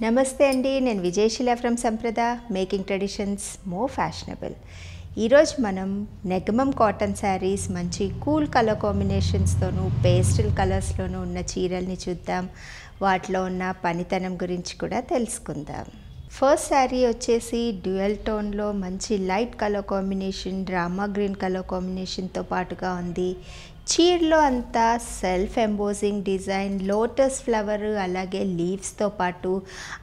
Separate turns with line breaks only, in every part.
నమస్తే అండి, నేను Vijayasheela from Samprada making traditions more fashionable. ఈరోజు మనం నెగమం కాటన్ శారీస్ మంచి కూల్ కలర్ కాంబినేషన్స్తోనూ పేస్టల్ కలర్స్లోనూ ఉన్న చీరల్ని చూద్దాం. వాటిలో ఉన్న పనితనం గురించి కూడా తెలుసుకుందాం. ఫస్ట్ శారీ వచ్చేసి డ్యూయల్ టోన్లో మంచి light colour combination, drama green colour కాంబినేషన్తో పాటుగా ఉంది. చీరలో అంతా self embossing design, lotus flower అలాగే లీవ్స్తో పాటు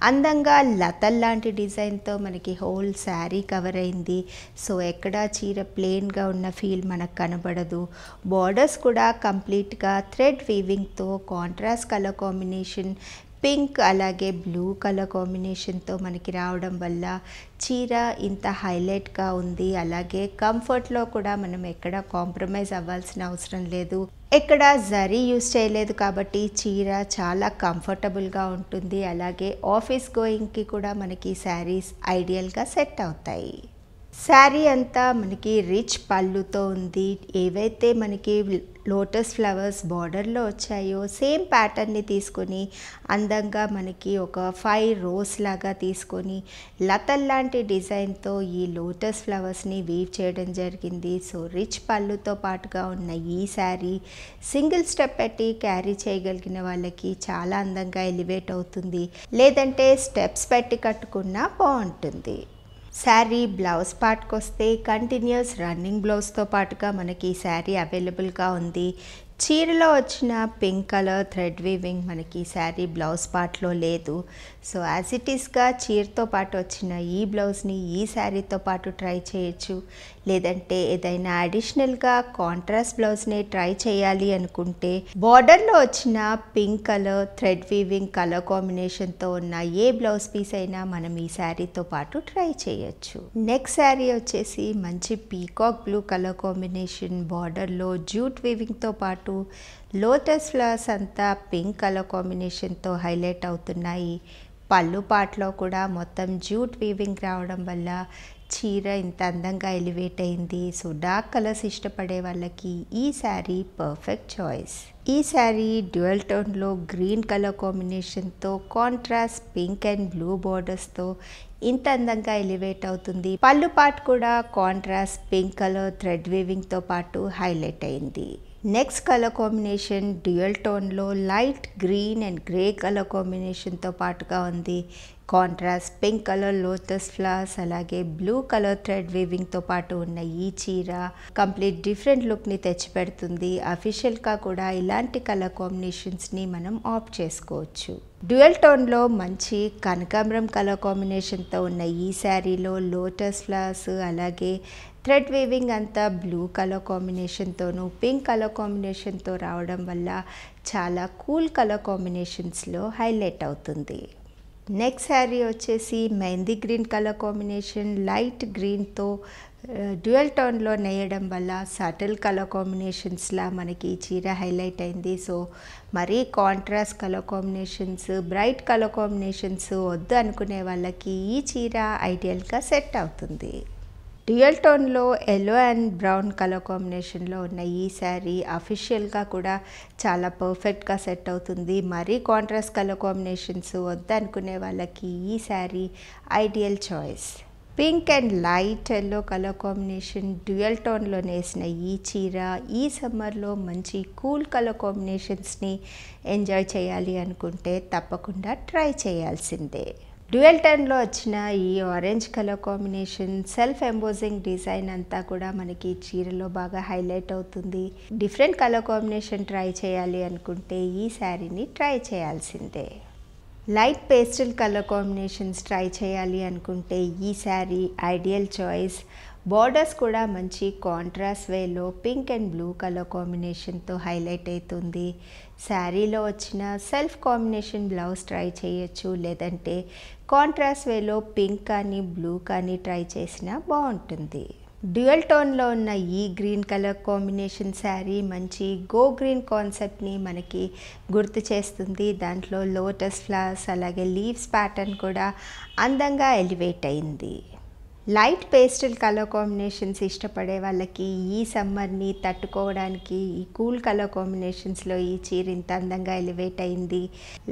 అందంగా లతల్ లాంటి డిజైన్తో మనకి హోల్ శారీ కవర్ అయింది. సో ఎక్కడా చీర ప్లెయిన్గా ఉన్న ఫీల్ మనకు కనబడదు. బార్డర్స్ కూడా కంప్లీట్గా థ్రెడ్ వీవింగ్తో కాంట్రాస్ట్ కలర్ కాంబినేషన్, పింక్ అలాగే బ్లూ కలర్ కాంబినేషన్తో మనకి రావడం వల్ల చీర ఇంత హైలైట్గా ఉంది. అలాగే కంఫర్ట్లో కూడా మనం ఎక్కడ కాంప్రమైజ్ అవ్వాల్సిన అవసరం లేదు. ఎక్కడ జరీ యూస్ చేయలేదు కాబట్టి చీర చాలా కంఫర్టబుల్గా ఉంటుంది. అలాగే ఆఫీస్ గోయింగ్కి కూడా మనకి శారీస్ ఐడియల్గా సెట్ అవుతాయి. శారీ అంతా మనకి రిచ్ పళ్ళుతో ఉంది. ఏవైతే మనకి లోటస్ ఫ్లవర్స్ బార్డర్లో వచ్చాయో సేమ్ ప్యాటర్న్ని తీసుకొని అందంగా మనకి ఒక 5 రోస్ లాగా తీసుకొని లతల్ లాంటి డిజైన్తో ఈ లోటస్ ఫ్లవర్స్ని వీవ్ చేయడం జరిగింది. సో రిచ్ పళ్ళుతో పాటుగా ఉన్న ఈ శారీ సింగిల్ స్టెప్ పెట్టి క్యారీ చేయగలిగిన వాళ్ళకి చాలా అందంగా ఎలివేట్ అవుతుంది. లేదంటే స్టెప్స్ పెట్టి కట్టుకున్నా బాగుంటుంది. శారీ బ్లౌజ్ పార్ట్కి వస్తే కంటిన్యూస్ రన్నింగ్ బ్లౌజ్తో పాటుగా మనకి ఈ శారీ అవైలబుల్గా ఉంది. చీరలో వచ్చిన పింక్ కలర్ థ్రెడ్ వీవింగ్ మనకి శారీ బ్లౌజ్ పార్ట్లో లేదు. సో యాజ్ ఇట్ ఈస్గా చీరతో పాటు వచ్చిన ఈ బ్లౌజ్ని ఈ శారీతో పాటు ట్రై చేయొచ్చు. లేదంటే ఏదైనా అడిషనల్గా కాంట్రాస్ట్ బ్లౌజ్ని ట్రై చేయాలి అనుకుంటే బార్డర్లో వచ్చిన pink colour thread weaving colour కాంబినేషన్తో ఉన్న ఏ బ్లౌజ్ పీస్ అయినా మనం ఈ శారీతో పాటు ట్రై చేయొచ్చు. నెక్స్ట్ శారీ వచ్చేసి మంచి పీకాక్ బ్లూ కలర్ కాంబినేషన్, బార్డర్లో జూట్ వీవింగ్తో పాటు లోటస్ ఫ్లవర్స్ అంతా పింక్ కలర్ కాంబినేషన్తో హైలైట్ అవుతున్నాయి. పళ్ళు పాటలో కూడా మొత్తం జూట్ వీవింగ్ రావడం వల్ల చీర ఇంత అందంగా ఎలివేట్ అయింది. సో డార్క్ కలర్స్ ఇష్టపడే వాళ్ళకి ఈ శారీ పర్ఫెక్ట్ చాయిస్. ఈ శారీ డ్యూయల్ టోన్లో గ్రీన్ కలర్ కాంబినేషన్తో కాంట్రాస్ట్ పింక్ అండ్ బ్లూ బార్డర్స్తో ఇంత అందంగా ఎలివేట్ అవుతుంది. పళ్ళు పార్ట్ కూడా కాంట్రాస్ట్ పింక్ కలర్ థ్రెడ్ వీవింగ్తో పాటు హైలైట్ అయింది. నెక్స్ట్ కలర్ కాంబినేషన్ డ్యూయల్ టోన్లో light green and grey colour కాంబినేషన్తో పాటుగా ఉంది. Contrast pink colour lotus flowers అలాగే బ్లూ కలర్ థ్రెడ్ వీవింగ్తో పాటు ఉన్న ఈ చీర కంప్లీట్ డిఫరెంట్ లుక్ని తెచ్చిపెడుతుంది. అఫీషియల్గా కూడా ఇలాంటి కలర్ కాంబినేషన్స్ని మనం ఆప్ట్ చేసుకోవచ్చు. డ్యూయల్ టోన్లో మంచి కనకాంబరం కలర్ కాంబినేషన్తో ఉన్న ఈ శారీలో లోటస్ ఫ్లవర్స్ అలాగే థ్రెడ్ వీవింగ్ అంతా బ్లూ కలర్ కాంబినేషన్తోనూ పింక్ కలర్ కాంబినేషన్తో రావడం వల్ల చాలా కూల్ కలర్ కాంబినేషన్స్లో హైలైట్ అవుతుంది. నెక్స్ట్ శారీ వచ్చేసి mehndi green colour combination, light గ్రీన్తో డ్యూయల్ టోన్లో నేయడం వల్ల సటిల్ కలర్ కాంబినేషన్స్లా మనకి ఈ చీర హైలైట్ అయింది. సో మరీ contrast colour combinations, bright colour combinations వద్దు అనుకునే వాళ్ళకి ఈ చీర ఐడియల్గా సెట్ అవుతుంది. డ్యూయల్ టోన్లో ఎల్లో అండ్ బ్రౌన్ కలర్ కాంబినేషన్లో ఉన్న ఈ శారీ అఫీషియల్గా కూడా చాలా పర్ఫెక్ట్గా సెట్ అవుతుంది. మరీ కాంట్రాస్ట్ కలర్ కాంబినేషన్స్ వద్దనుకునే వాళ్ళకి ఈ sari ideal choice. Pink and light yellow colour combination dual టోన్లో నేసిన ఈ చీర ఈ సమ్మర్లో మంచి కూల్ కలర్ కాంబినేషన్స్ని ఎంజాయ్ చేయాలి అనుకుంటే తప్పకుండా ట్రై చేయాల్సిందే. డ్యూయల్ టోన్లో వచ్చిన ఈ orange colour combination, self embossing design అంతా కూడా మనకి చీరలో బాగా హైలైట్ అవుతుంది. డిఫరెంట్ కలర్ కాంబినేషన్ ట్రై చేయాలి అనుకుంటే ఈ శారీని ట్రై చేయాల్సిందే. Light pastel colour combinations try చేయాలి అనుకుంటే ఈ శారీ ఐడియల్ చాయిస్. బార్డర్స్ కూడా మంచి కాంట్రాస్ట్ వేలో పింక్ అండ్ బ్లూ కలర్ కాంబినేషన్తో హైలైట్ అవుతుంది. శారీలో వచ్చిన సెల్ఫ్ కాంబినేషన్ బ్లౌజ్ ట్రై చేయొచ్చు. లేదంటే కాంట్రాస్ట్ వేలో పింక్ కానీ బ్లూ కానీ ట్రై చేసినా బాగుంటుంది. డ్యూయల్ టోన్లో ఉన్న ఈ గ్రీన్ కలర్ కాంబినేషన్ శారీ మంచి గో గ్రీన్ కాన్సెప్ట్ని మనకి గుర్తు చేస్తుంది. దాంట్లో లోటస్ ఫ్లవర్స్ అలాగే లీవ్స్ ప్యాటర్న్ కూడా అందంగా ఎలివేట్ అయింది. లైట్ పేస్టల్ కలర్ కాంబినేషన్స్ ఇష్టపడే వాళ్ళకి ఈ సమ్మర్ని తట్టుకోవడానికి ఈ కూల్ కలర్ కాంబినేషన్స్లో ఈ చీర ఇంత అందంగా ఎలివేట్ అయింది.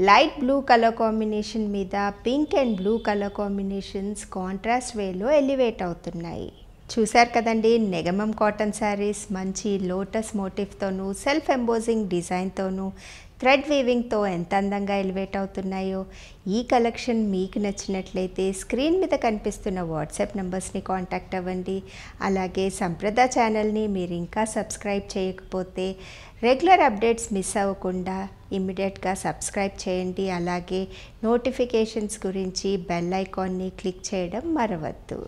లైట్ బ్లూ కలర్ కాంబినేషన్ మీద pink and blue colour combinations contrast వేలో ఎలివేట్ అవుతున్నాయి. చూశారు కదండి, నెగమం కాటన్ శారీస్ మంచి లోటస్ మోటివ్తోనూ సెల్ఫ్ ఎంబోజింగ్ డిజైన్తోనూ థ్రెడ్ వీవింగ్తో ఎంత అందంగా ఎలివేట్ అవుతున్నాయో. ఈ కలెక్షన్ మీకు నచ్చినట్లయితే స్క్రీన్ మీద కనిపిస్తున్న వాట్సాప్ నెంబర్స్ని కాంటాక్ట్ అవ్వండి. అలాగే సంప్రద ఛానల్ని మీరు ఇంకా సబ్స్క్రైబ్ చేయకపోతే రెగ్యులర్ అప్డేట్స్ మిస్ అవ్వకుండా ఇమ్మీడియట్గా సబ్స్క్రైబ్ చేయండి. అలాగే నోటిఫికేషన్స్ గురించి బెల్ ఐకాన్ని క్లిక్ చేయడం మరవద్దు.